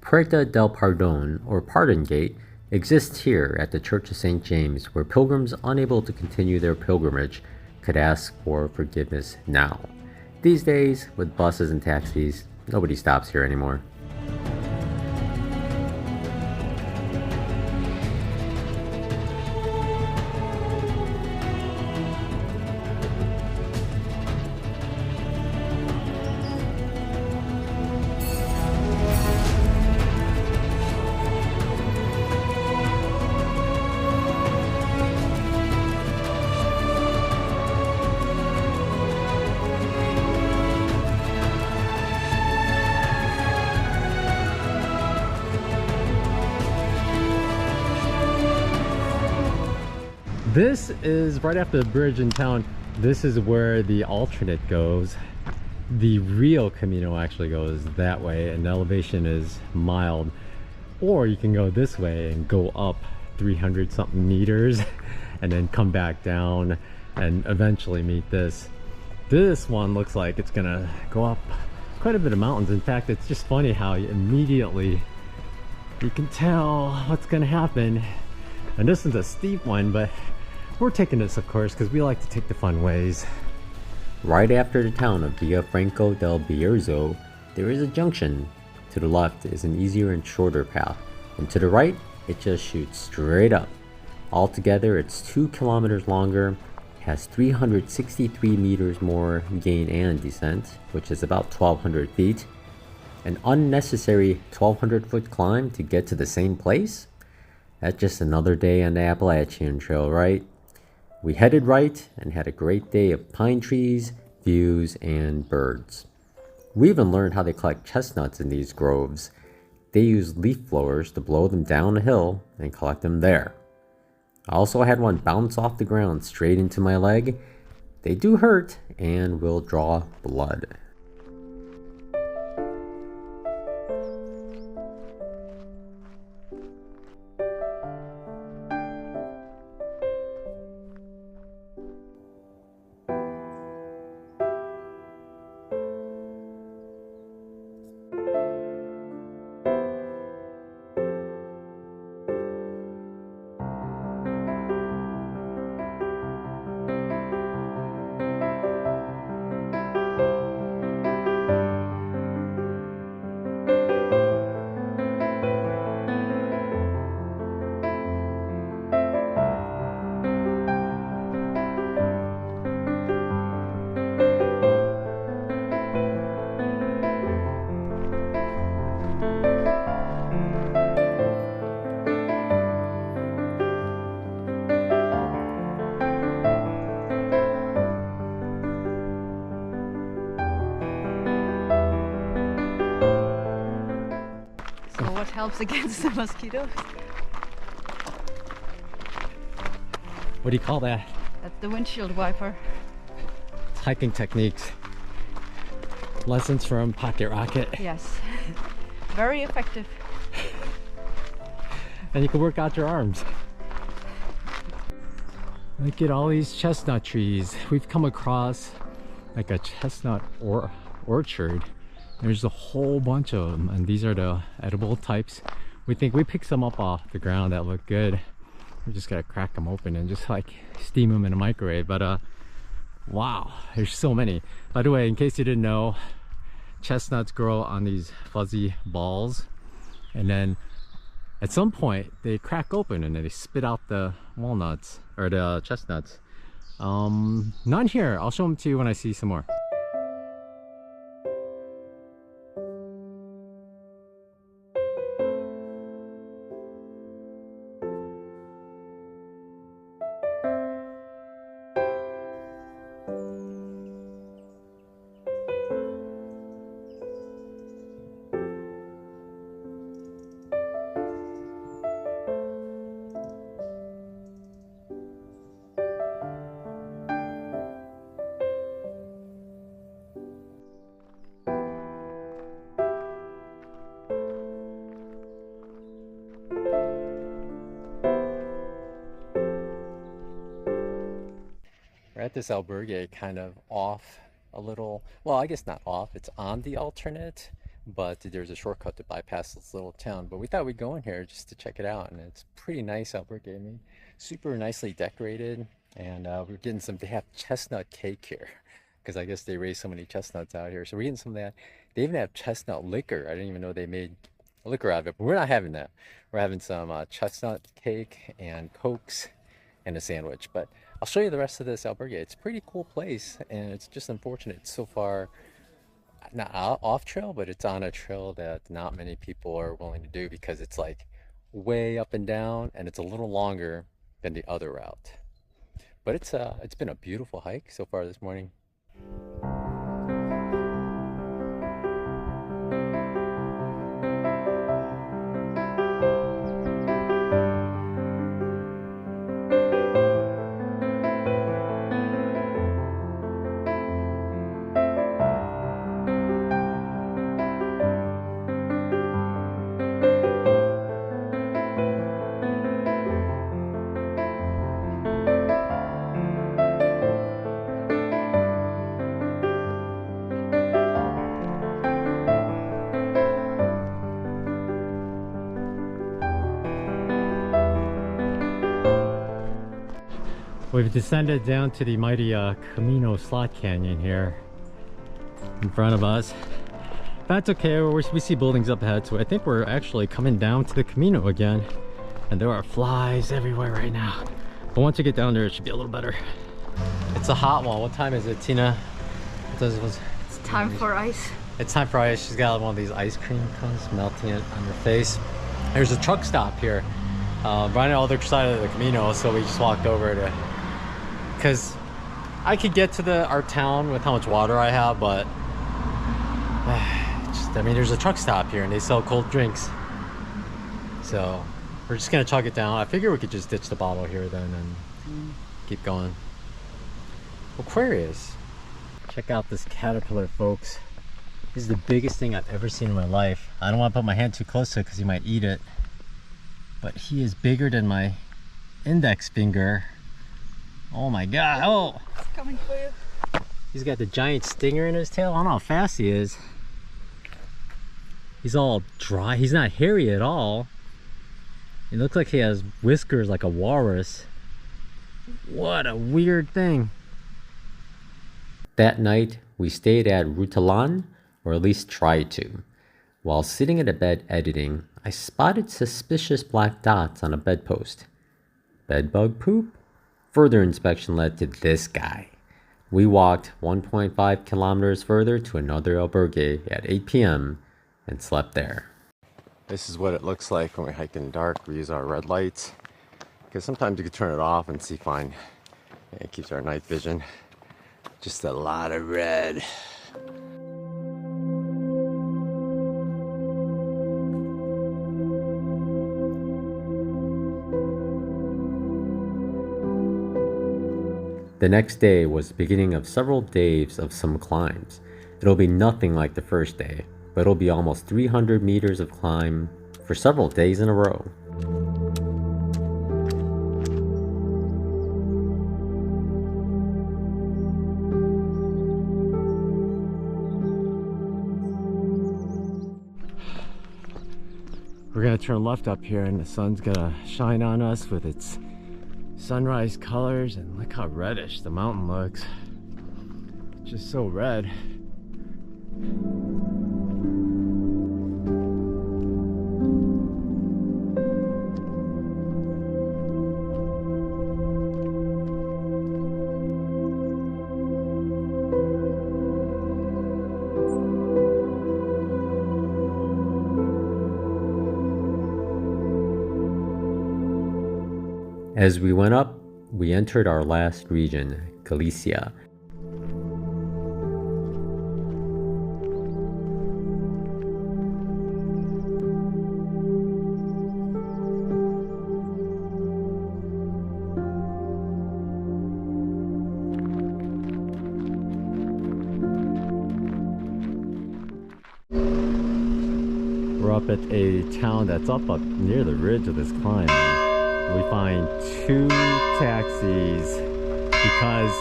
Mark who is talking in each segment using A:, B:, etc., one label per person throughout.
A: Puerta del Pardon, or Pardon Gate, exists here at the Church of St. James, where pilgrims unable to continue their pilgrimage could ask for forgiveness now. These days, with buses and taxis, nobody stops here anymore. This is right after the bridge in town. This is where the alternate goes. The real Camino actually goes that way, and the elevation is mild. Or you can go this way and go up 300 something meters and then come back down and eventually meet this. This one looks like it's gonna go up quite a bit of mountains. In fact, it's just funny how immediately you can tell what's gonna happen. And this is a steep one, but we're taking this, of course, because we like to take the fun ways. Right after the town of Villa Franco del Bierzo, there is a junction. To the left is an easier and shorter path, and to the right, it just shoots straight up. Altogether, it's 2 kilometers longer, has 363 meters more gain and descent, which is about 1,200 feet. An unnecessary 1,200 foot climb to get to the same place? That's just another day on the Appalachian Trail, right? We headed right and had a great day of pine trees, views, and birds. We even learned how they collect chestnuts in these groves. They use leaf blowers to blow them down a hill and collect them there. I also had one bounce off the ground straight into my leg. They do hurt and will draw blood.
B: Helps against the mosquitoes.
A: What do you call that?
B: That's the windshield wiper.
A: It's hiking techniques. Lessons from Pocket Rocket.
B: Yes. Very effective.
A: And you can work out your arms. Look at all these chestnut trees. We've come across like a chestnut orchard. There's a whole bunch of them, and these are the edible types. We think we picked some up off the ground that look good. We just gotta crack them open and just like steam them in a microwave. But wow, there's so many. By the way, in case you didn't know, chestnuts grow on these fuzzy balls, and then at some point they crack open and then they spit out the walnuts or the chestnuts. None here. I'll show them to you when I see some more. at this albergue kind of off a little. Well, I guess not off, it's on the alternate, but there's a shortcut to bypass this little town. But we thought we'd go in here just to check it out, and it's pretty nice albergue. I mean, super nicely decorated, and we're getting some, they have chestnut cake here because I guess they raise so many chestnuts out here. So we're getting some of that. They even have chestnut liquor. I didn't even know they made liquor out of it, but we're not having that. We're having some chestnut cake and Cokes and a sandwich. But I'll show you the rest of this albergue. It's a pretty cool place, and it's just unfortunate so far not off trail, but it's on a trail that not many people are willing to do because it's like way up and down, and it's a little longer than the other route. But it's been a beautiful hike so far this morning. We've descended down to the mighty Camino slot canyon here in front of us. That's okay, we see buildings up ahead, so I think we're actually coming down to the Camino again. And there are flies everywhere right now. But once we get down there, it should be a little better. It's a hot one. What time is it, Tina?
B: It's time for ice.
A: It's time for ice. She's got one of these ice cream cones, melting it on her face. There's a truck stop here, right on the other side of the Camino, so we just walked over to, because I could get to our town with how much water I have, but I mean, there's a truck stop here and they sell cold drinks, so we're just gonna chug it down. I figure we could just ditch the bottle here then and keep going. Aquarius. Check out this caterpillar, folks. This is the biggest thing I've ever seen in my life. I don't want to put my hand too close to it because he might eat it, but he is bigger than my index finger. Oh my god. Oh,
B: It's coming for you.
A: He's got the giant stinger in his tail. I don't know how fast he is. He's all dry. He's not hairy at all. It looks like he has whiskers like a walrus. What a weird thing. That night we stayed at Rutalan, or at least tried to. While sitting in a bed editing, I spotted suspicious black dots on a bedpost. Bedbug poop? Further inspection led to this guy. We walked 1.5 kilometers further to another albergue at 8 p.m. and slept there. This is what it looks like when we hike in the dark. We use our red lights because sometimes you can turn it off and see fine. It keeps our night vision. Just a lot of red. The next day was the beginning of several days of some climbs. It'll be nothing like the first day, but it'll be almost 300 meters of climb for several days in a row. We're gonna turn left up here and the sun's gonna shine on us with its sunrise colors, and look how reddish the mountain looks. It's just so red. As we went up, we entered our last region, Galicia. We're up at a town that's up near the ridge of this climb. We find 2 taxis because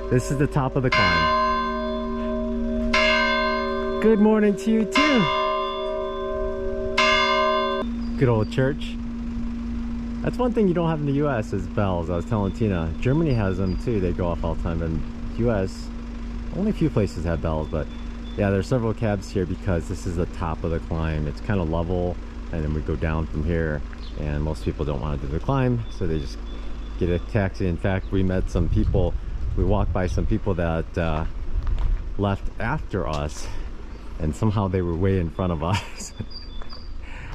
A: This is the top of the climb. Good morning to you too. Good old church. That's one thing you don't have in the US is bells. I was telling Tina, Germany has them too. They go off all the time. In the US, only a few places have bells, but yeah, there's several cabs here because this is the top of the climb. It's kind of level, and then we go down from here, and most people don't want to do the climb, so they just get a taxi. In fact, we met some people, we walked by some people that left after us, and somehow they were way in front of us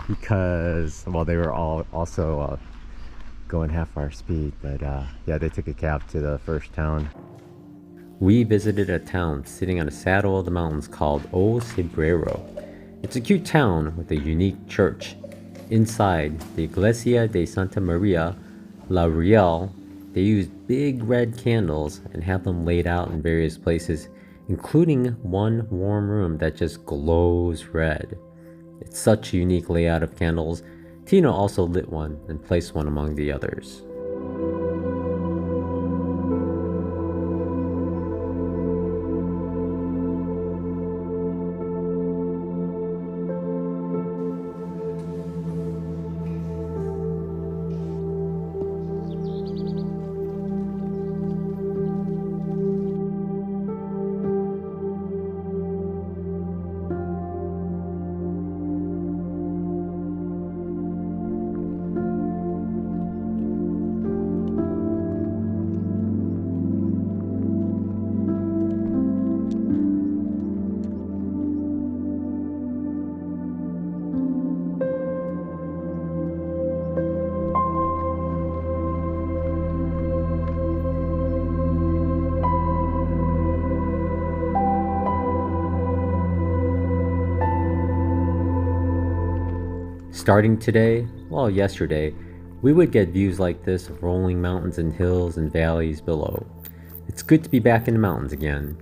A: because, well, they were all also going half our speed, but yeah, they took a cab to the first town. We visited a town sitting on a saddle of the mountains called O Cebrero. It's a cute town with a unique church. Inside the Iglesia de Santa Maria La Real, they use big red candles and have them laid out in various places, including one warm room that just glows red. It's such a unique layout of candles. Tina also lit one and placed one among the others. Starting today, well, yesterday, we would get views like this of rolling mountains and hills and valleys below. It's good to be back in the mountains again.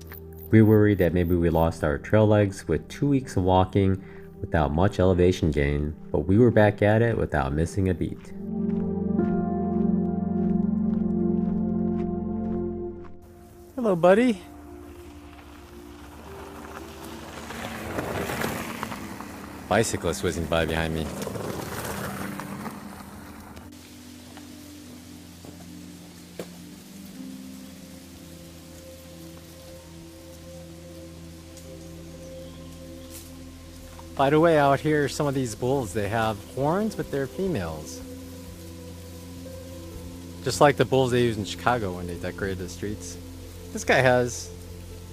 A: We worried that maybe we lost our trail legs with 2 weeks of walking without much elevation gain, but we were back at it without missing a beat. Hello, buddy. Bicyclist whizzing by behind me. By the way, out here, some of these bulls, they have horns, but they're females. Just like the bulls they use in Chicago when they decorated the streets. This guy has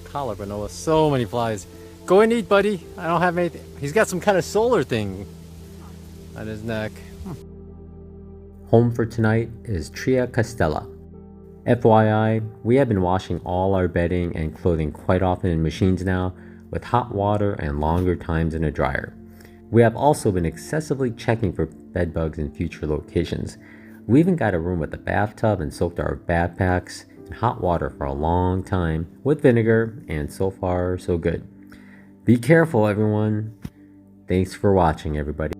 A: collar, but no, so many flies. Go and eat, buddy. I don't have anything. He's got some kind of solar thing on his neck. Home for tonight is Tria Castella. FYI, we have been washing all our bedding and clothing quite often in machines now, with hot water and longer times in a dryer. We have also been excessively checking for bed bugs in future locations. We even got a room with a bathtub and soaked our ZPacks in hot water for a long time with vinegar, and so far so good. Be careful, everyone. Thanks for watching, everybody.